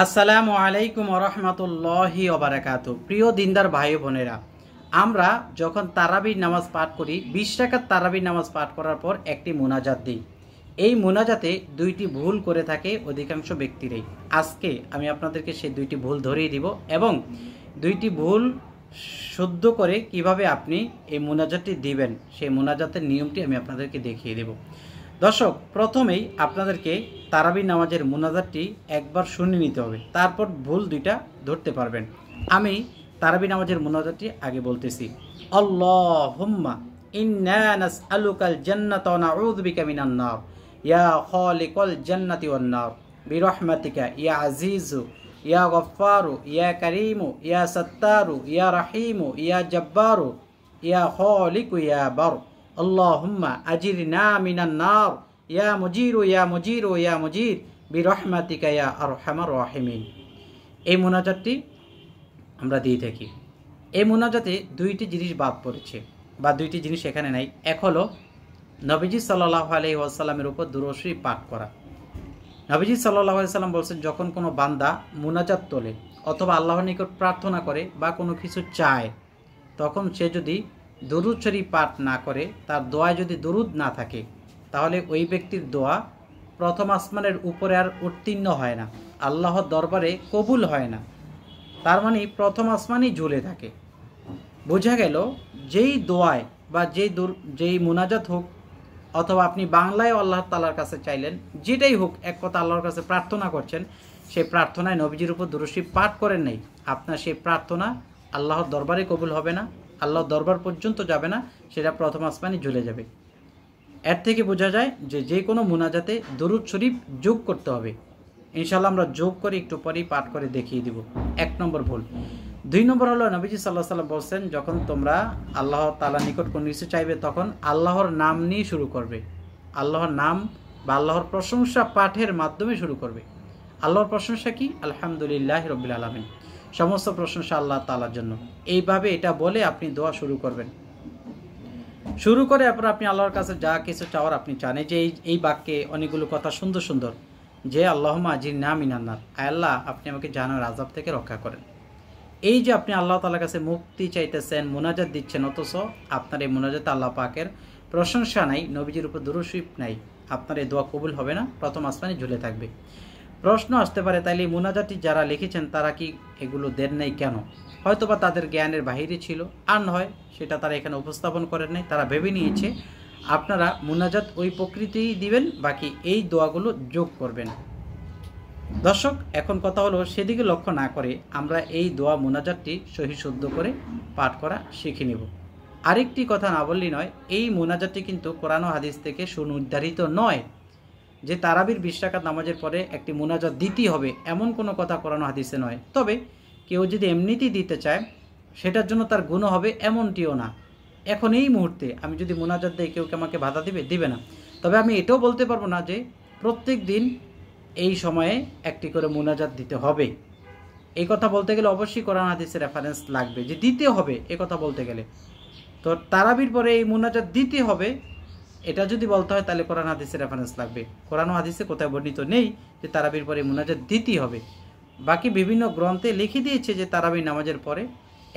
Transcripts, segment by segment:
আসসালামু আলাইকুম রহমতুল্লাহি ওবারাকাতু। প্রিয় দিনদার ভাই বোনেরা, আমরা যখন তারাবির নামাজ পাঠ করি 20 রাকাত তারাবির নামাজ পাঠ করার পর একটি মুনাজাত দিই। এই মুনাজাতে দুইটি ভুল করে থাকে অধিকাংশ ব্যক্তিরাই। আজকে আমি আপনাদেরকে সেই দুইটি ভুল ধরিয়ে দিব এবং দুইটি ভুল শুদ্ধ করে কিভাবে আপনি এই মুনাজাতটি দিবেন সেই মুনাজাতের নিয়মটি আমি আপনাদেরকে দেখিয়ে দেব। দর্শক, প্রথমেই আপনাদেরকে তারাবির নামাজের মুনাজাতটি একবার শুনে নিতে হবে, তারপর ভুল দুইটা ধরতে পারবেন। আমি তারাবি নামাজের মুনাজাতটি আগে বলতেছি। আল্লাহুম্মা ইন্না নাসআলুকাল জান্নাতা ওয়া নাউযু বিকা মিনান নার ইয়া খালিকাল জান্নাতি ওয়ান নার বিরহমাতিকা ইয়া আজিজু ইয়া গফফারু ইয়া কারীমু ইয়া সাত্তারু ইয়া রাহিমু ইয়া জাব্বারু ইয়া খালিকু ইয়া বার আল্লাহুম্মা আজিরনা মিনান নার ইয়া মুজিরু ইয়া মুজিরু ইয়া মুজির বিরহমাতিকা ইয়া আরহামার রাহিমিন। এই মুনাজাতটি আমরা দিয়ে থাকি। এই মুনাজাতে দুইটি জিনিস বাদ পড়েছে বা দুইটি জিনিস এখানে নাই। এক হলো নবীজি সাল্লাল্লাহু আলাইহি ওয়াসাল্লামের উপর দুরূদ শরীফ পাঠ করা। নবীজি সাল্লাল্লাহু আলাইহি ওয়াসাল্লাম বলছেন, যখন কোনো বান্দা মুনাজাত তোলে অথবা আল্লাহর নিকট প্রার্থনা করে বা কোনো কিছু চায়, তখন সে যদি দুরূদ শরীফ পাঠ না করে, তার দোয়ায় যদি দুরূদ না থাকে, তাহলে ওই ব্যক্তির দোয়া প্রথম আসমানের উপরে আর উত্তীর্ণ হয় না, আল্লাহর দরবারে কবুল হয় না। তার মানে প্রথম আসমানই ঝুলে থাকে। বোঝা গেল, যেই দোয়ায় বা যেই মুনাজাত হোক অথবা আপনি বাংলায় আল্লাহ তাআলার কাছে চাইলেন, যেটাই হোক, এক কথা আল্লাহর কাছে প্রার্থনা করছেন, সেই প্রার্থনায় নবীজির উপর দুরূদ শরীফ পাঠ করেন নাই, আপনার সেই প্রার্থনা আল্লাহর দরবারে কবুল হবে না, আল্লাহর দরবার পর্যন্ত যাবে না, সেটা প্রথম আসমানে ঝুলে যাবে। এর থেকে বোঝা যায় যে কোনো মুনাজাতে দুরূদ শরীফ যোগ করতে হবে। ইনশাআল্লাহ আমরা যোগ করে একটু পরেই পাঠ করে দেখিয়ে দিব। এক নম্বর ভুল। দুই নম্বর হলো, নবীজি সাল্লাল্লাহু আলাইহি ওয়াসাল্লাম বলছেন, যখন তোমরা আল্লাহ তাআলার নিকট কোনো কিছু চাইবে, তখন আল্লাহর নাম নিয়ে শুরু করবে। আল্লাহর নাম বা আল্লাহর প্রশংসা পাঠের মাধ্যমে শুরু করবে। আল্লাহর প্রশংসা কি? আলহামদুলিল্লাহি রাব্বিল আলামিন, সমস্ত প্রশংসা আল্লাহ তাআলার জন্য। এইভাবে এটা বলে আপনি দোয়া শুরু করবেন। শুরু করে এরপর আপনি আল্লাহর কাছে যা কিছু চাওয়ার আপনি চান, যে এই বাক্যে অনেকগুলো কথা সুন্দর সুন্দর, যে আল্লাহুম্মা আজিরনা মিনান নার, আয় আল্লাহ আপনি আমাকে জাহান্নামের আযাব থেকে রক্ষা করেন। এই যে আপনি আল্লাহ তাআলার কাছে মুক্তি চাইতেছেন, মুনাজাত দিচ্ছেন, অথচ আপনার এই মুনাজাতে আল্লাহ পাকের প্রশংসা নাই, নবীজির উপর দুরূদ শরীফ নাই, আপনার এই দোয়া কবুল হবে না, প্রথম আসমানে ঝুলে থাকবে। প্রশ্ন আসতে পারে, তাইলে এই মুনাজাতটি যারা লিখেছেন তারা কি এগুলো দেন নাই কেন? হয়তোবা তাদের জ্ঞানের বাহিরে ছিল, আর নয় সেটা তারা এখানে উপস্থাপন করেন নাই। তারা ভেবে নিয়েছে আপনারা মুনাজাত ওই প্রকৃতিই দিবেন, বাকি এই দোয়াগুলো যোগ করবেন। দর্শক, এখন কথা হলো, সেদিকে লক্ষ্য না করে আমরা এই দোয়া মুনাজাতটি সহি শুদ্ধ করে পাঠ করা শিখে নেব। আরেকটি কথা না বললেই নয়, এই মুনাজাতটি কিন্তু কোরআন ও হাদিস থেকে সুনির্ধারিত নয় যে তারাবির 20 রাকাত নামাজের পরে একটি মুনাজাত দিতেই হবে, এমন কোনো কথা কোরআন ও হাদিসে নয়। তবে কেউ যদি এমনিতেই দিতে চায়, সেটার জন্য তার গুণ হবে এমনটিও না। এখন এই মুহূর্তে আমি যদি মুনাজাত দিই, কেউ আমাকে বাধা দিবে না। তবে আমি এটাও বলতে পারবো না যে প্রত্যেক দিন এই সময়ে একটি করে মুনাজাত দিতে হবে। এই কথা বলতে গেলে অবশ্যই কোরআন হাদিসের রেফারেন্স লাগবে, যে দিতে হবে এই কথা বলতে গেলে। তো তারাবির পরে এই মুনাজাত দিতে হবে, এটা যদি বলতে হয় তাহলে কোরআন হাদিসের রেফারেন্স লাগবে। কোরআন হাদিসে কোথায় বর্ণিত নেই যে তারাবির পরে মুনাজাত দিতেই হবে। বাকি বিভিন্ন গ্রন্থে লিখে দিয়েছে যে তারাবির নামাজের পরে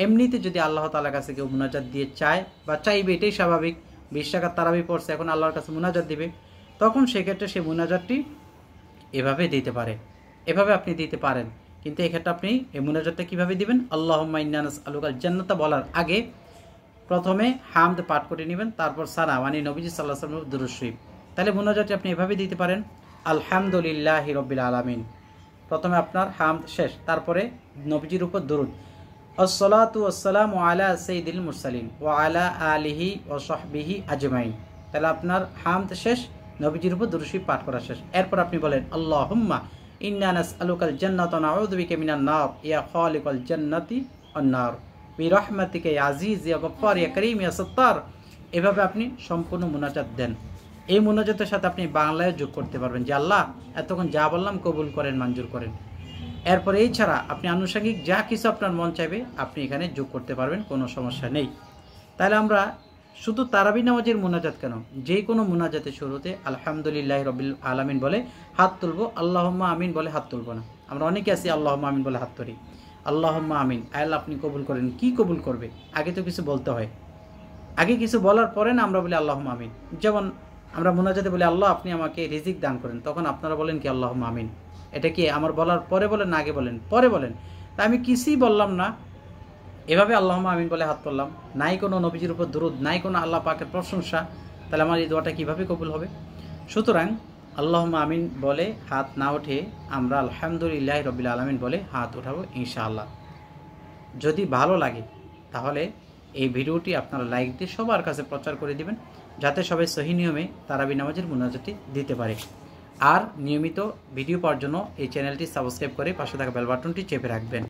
এমনিতে যদি আল্লাহ তাআলার কাছে কেউ মুনাজাত দিয়ে চায় বা চাইবে, এটাই স্বাভাবিক। 20 রাকাত তারাবি পড়ছে, এখন আল্লাহর কাছে মুনাজাত দিবে, তখন সেক্ষেত্রে সেই মুনাজাতটি এভাবে দিতে পারে, এভাবে আপনি দিতে পারেন। কিন্তু এক্ষেত্রে আপনি এই মুনাজাতটা কীভাবে দিবেন? আল্লাহুম্মা ইন্না নাসআলুকাল জান্নাতা বলার আগে প্রথমে হামদ পাঠ করে নেবেন, তারপর সানা মানে নবীজি সাল্লাল্লাহু আলাইহি ওয়াসাল্লামের দুরূদ শরীফ। তাহলে মুনাজাতটি আপনি এভাবে দিতে পারেন, আলহামদুলিল্লাহি রাব্বিল আলামিন। প্রথমে আপনার হামদ শেষ, তারপরে নবীজির উপর দুরূদ, আসসালাতু ওয়াসসালামু আলা সাইয়্যিদিল মুরসালিন ওয়া আলা আলিহি ওয়া সাহবিহি আজমাইন। তাহলে আপনার হামদ শেষ, নবীজির উপর দুরূদ শরীফ পাঠ করা শেষ। এরপর আপনি বলেন, আল্লাহুম্মা ইন্না নাসআলুকাল জান্নাতা ওয়া নাউযু বিকা মিনান নার ইয়া খালিকাল জান্নাতি ওয়ান নার বিরহমাতিকা ইয়া আজিজ ইয়া গফফার ইয়া কারীম ইয়া সাত্তার। এভাবে আপনি সম্পূর্ণ মুনাজাত দেন। এই মুনাজাতের সাথে আপনি বাংলায় যোগ করতে পারবেন যে আল্লাহ এতক্ষণ যা বললাম কবুল করেন, মঞ্জুর করেন। এরপর এই ছাড়া আপনি আনুষঙ্গিক যা কিছু আপনার মন চাইবে আপনি এখানে যোগ করতে পারবেন, কোনো সমস্যা নেই। তাহলে আমরা শুধু তারাবি নামাজের মুনাজাত কেন, যে কোনো মুনাজাতের শুরুতে আলহামদুলিল্লাহি রাব্বিল আলামিন বলে হাত তুলবো, আল্লাহুম্মা আমিন বলে হাত তুলবো না। আমরা অনেকে আছি আল্লাহুম্মা আমিন বলে হাত ধরি, আল্লাহুম্মা আমিন, আল্লাহ আপনি কবুল করেন। কি কবুল করবে? আগে তো কিছু বলতে হয়, আগে কিছু বলার পরে না আমরা বলি আল্লাহুম্মা আমিন। যেমন আমরা মুনাজাতে বলি আল্লাহ আপনি আমাকে রিজিক দান করেন, তখন আপনারা বলেন কি আল্লাহুম্মা আমিন। এটা কি আমার বলার পরে বলেন না আগে বলেন? পরে বলেন। তা আমি কিছুই বললাম না, এভাবে আল্লাহুম্মা আমিন বলে হাত তুললাম, নাই কোনো নবীজির উপর দুরূদ, নাই কোনো আল্লাহ পাকের প্রশংসা, তাহলে আমার এই দোয়াটা কীভাবে কবুল হবে? সুতরাং আল্লাহুম্মা আমিন বলে হাত না উঠে আমরা আলহামদুলিল্লাহি রাব্বিল আলামিন বলে হাত উঠাবো ইনশাআল্লাহ। যদি ভালো লাগে তাহলে এই ভিডিওটি আপনারা লাইক দিয়ে সবার কাছে প্রচার করে দিবেন, যাতে সবাই সহি নিয়মে তারাবি নামাজের মুনাজাতটি দিতে পারে। আর নিয়মিত ভিডিও পাওয়ার জন্য এই চ্যানেলটি সাবস্ক্রাইব করে পাশে থাকা বেল বাটনটি চেপে রাখবেন।